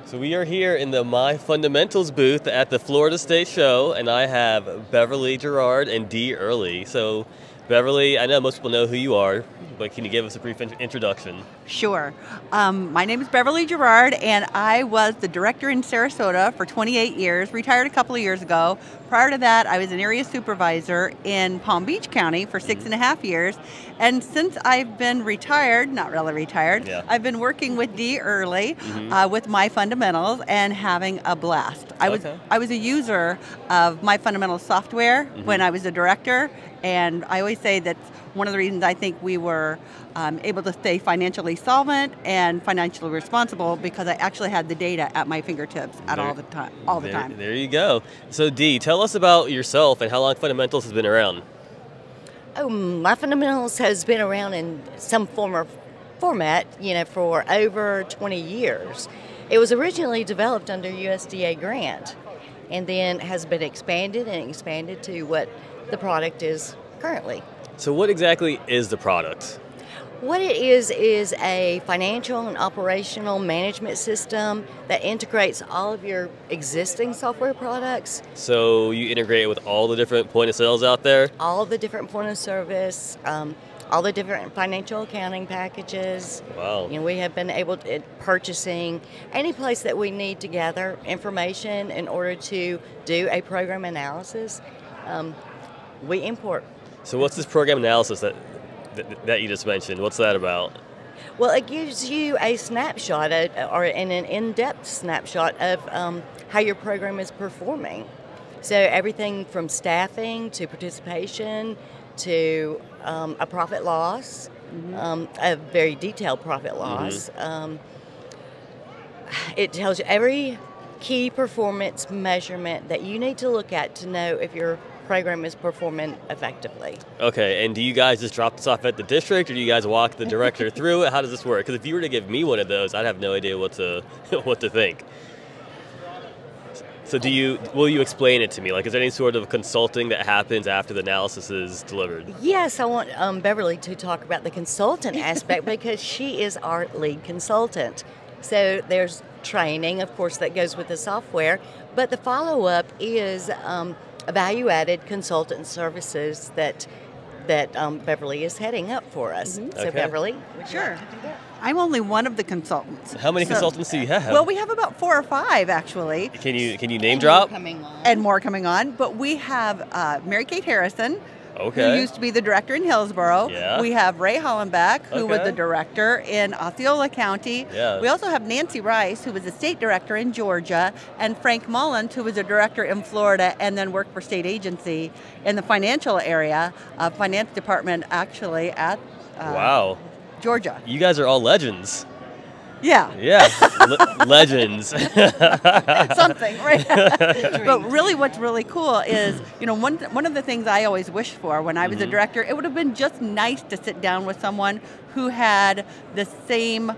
So we are here in the MyFUNdamentals booth at the Florida State Show, and I have Beverly Gerard and Dee Early. So, Beverly, I know most people know who you are, but can you give us a brief introduction? Sure. My name is Beverly Gerard, and I was the director in Sarasota for 28 years, retired a couple of years ago. Prior to that, I was an area supervisor in Palm Beach County for 6.5 years. And since I've been retired, not really retired, I've been working with Dee Early with MyFUNdamentals and having a blast. I was a user of MyFUNdamentals software when I was a director, and I always say that's one of the reasons I think we were able to stay financially solvent and financially responsible, because I actually had the data at my fingertips at all the time. There you go. So Dee, tell us about yourself and how long Fundamentals has been around. Oh, MyFUNdamentals has been around in some format, for over 20 years. It was originally developed under USDA grant, and then has been expanded to what the product is currently. So what exactly is the product? What it is a financial and operational management system that integrates all of your existing software products. So you integrate it with all the different point of sales out there? All the different point of service, all the different financial accounting packages. Wow. We have been able to purchasing any place that we need to gather information in order to do a program analysis. We import. So what's this program analysis that you just mentioned? What's that about? Well, it gives you a snapshot or an in-depth snapshot of how your program is performing. So everything from staffing to participation to a profit loss, a very detailed profit loss. It tells you every key performance measurement that you need to look at to know if your program is performing effectively. Okay, and do you guys just drop this off at the district, or do you guys walk the director through it? How does this work? Because if you were to give me one of those, I'd have no idea what to what to think. So will you explain it to me? Like, is there any sort of consulting that happens after the analysis is delivered? Yes, I want Beverly to talk about the consultant aspect because she is our lead consultant. So there's training, of course, that goes with the software, but the follow-up is value-added consultant services that Beverly is heading up for us. So Beverly, would you like to do that? I'm only one of the consultants. How many consultants do you have? Well, we have about 4 or 5 actually. Can you name drop? And more coming on. But we have Mary Kate Harrison, who used to be the director in Hillsborough. Yeah. We have Ray Hollenbeck, who was the director in Osceola County. Yeah. We also have Nancy Rice, who was the state director in Georgia, and Frank Mullins, who was a director in Florida and then worked for state agency in the financial area, finance department actually at Georgia. You guys are all legends. Yeah. Yeah, legends. Something, right? But really what's really cool is, one of the things I always wished for when I was a director, it would have been just nice to sit down with someone who had the same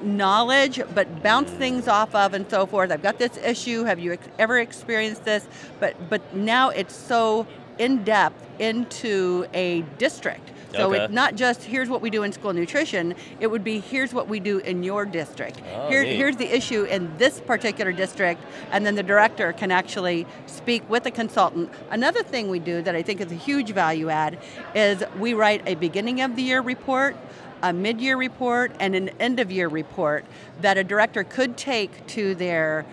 knowledge but bounce things off of and so forth. I've got this issue. Have you ever experienced this? But now it's so in-depth into a district. So it's not just, here's what we do in school nutrition, it would be, here's what we do in your district. Here's the issue in this particular district, and then the director can actually speak with the consultant. Another thing we do that I think is a huge value add is we write a beginning of the year report, a mid-year report, and an end-of-year report that a director could take to their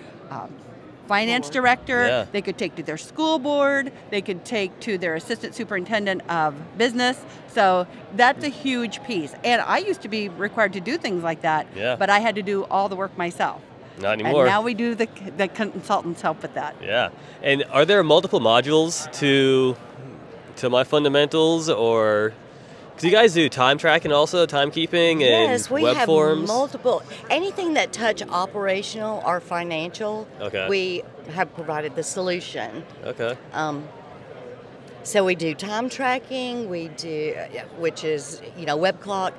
finance director, they could take to their school board, they could take to their assistant superintendent of business. So that's a huge piece. And I used to be required to do things like that, but I had to do all the work myself. Not anymore. And now we do the consultants help with that. Yeah. And are there multiple modules to MyFUNdamentals, or... Because you guys do time tracking also, timekeeping, and we web have forms? Multiple. Anything that touch operational or financial, we have provided the solution. So we do time tracking, we do, which is, web clock.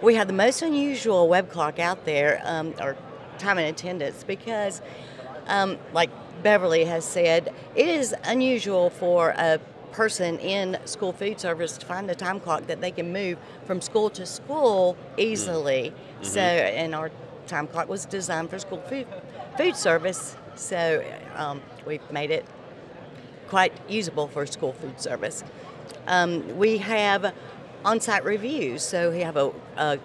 We have the most unusual web clock out there, or time and attendance, because like Beverly has said, it is unusual for a person in school food service to find a time clock that they can move from school to school easily. So, and our time clock was designed for school food service, so we've made it quite usable for school food service. We have on-site reviews, so we have a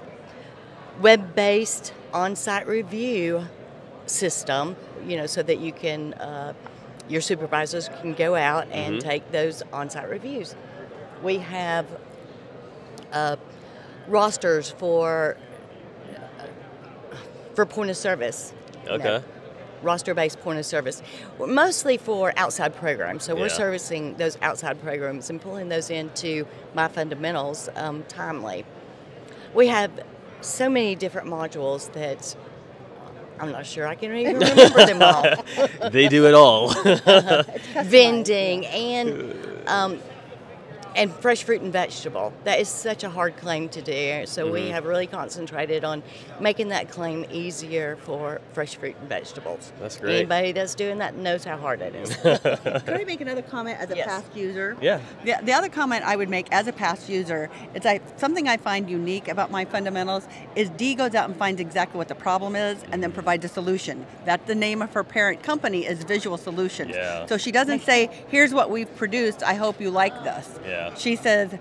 web-based on-site review system, so that you can, your supervisors can go out and take those on-site reviews. We have rosters for point of service. Okay. Roster-based point of service, mostly for outside programs. So we're servicing those outside programs and pulling those into MyFUNdamentals timely. We have so many different modules that I'm not sure I can even remember them all. They do it all. Vending and fresh fruit and vegetable. That is such a hard claim to do. So we have really concentrated on making that claim easier for fresh fruit and vegetables. That's great. Anybody that's doing that knows how hard it is. Can I make another comment as a past user? Yeah. The other comment I would make as a past user is something I find unique about MyFUNdamentals is Dee goes out and finds exactly what the problem is and then provides a solution. That's the name of her parent company is Visual Solutions. Yeah. So she doesn't say, here's what we've produced, I hope you like this. Yeah. She says,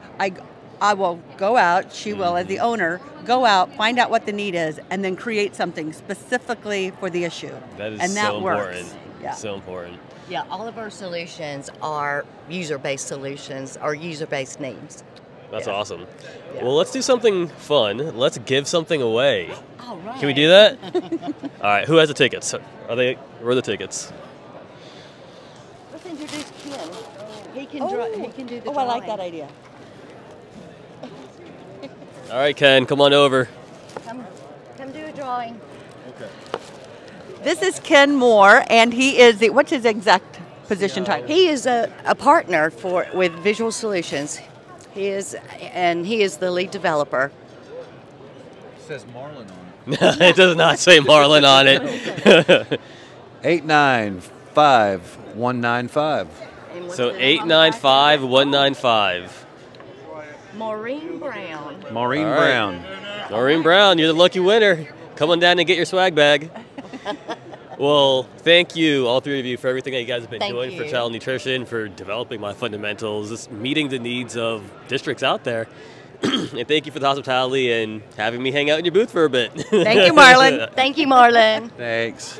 I will go out, she will, as the owner, go out, find out what the need is, and then create something specifically for the issue. That is and that so works. important. Yeah. So important. Yeah, all of our solutions are user-based solutions or user-based needs. That's awesome. Yeah. Well, let's do something fun. Let's give something away. All right. Can we do that? All right. Who has the tickets? Where are the tickets? Let's introduce Ken. He can do the drawing. I like that idea. All right, Ken, come on over. Come do a drawing. Okay. This is Ken Moore, and he is what's his exact position title? He is a partner with Visual Solutions. He is the lead developer. It says Marlin on it. It does not say Marlin on it. 895-195. So 895-195. Maureen Brown. Maureen All right. Brown. Maureen Brown, you're the lucky winner. Come on down and get your swag bag. Well, thank you, all three of you, for everything that you guys have been Thank doing for you. child nutrition, for developing MyFUNdamentals, just meeting the needs of districts out there. And thank you for the hospitality and having me hang out in your booth for a bit. Thank you, Marlon. Thank you, Marlon. Thanks.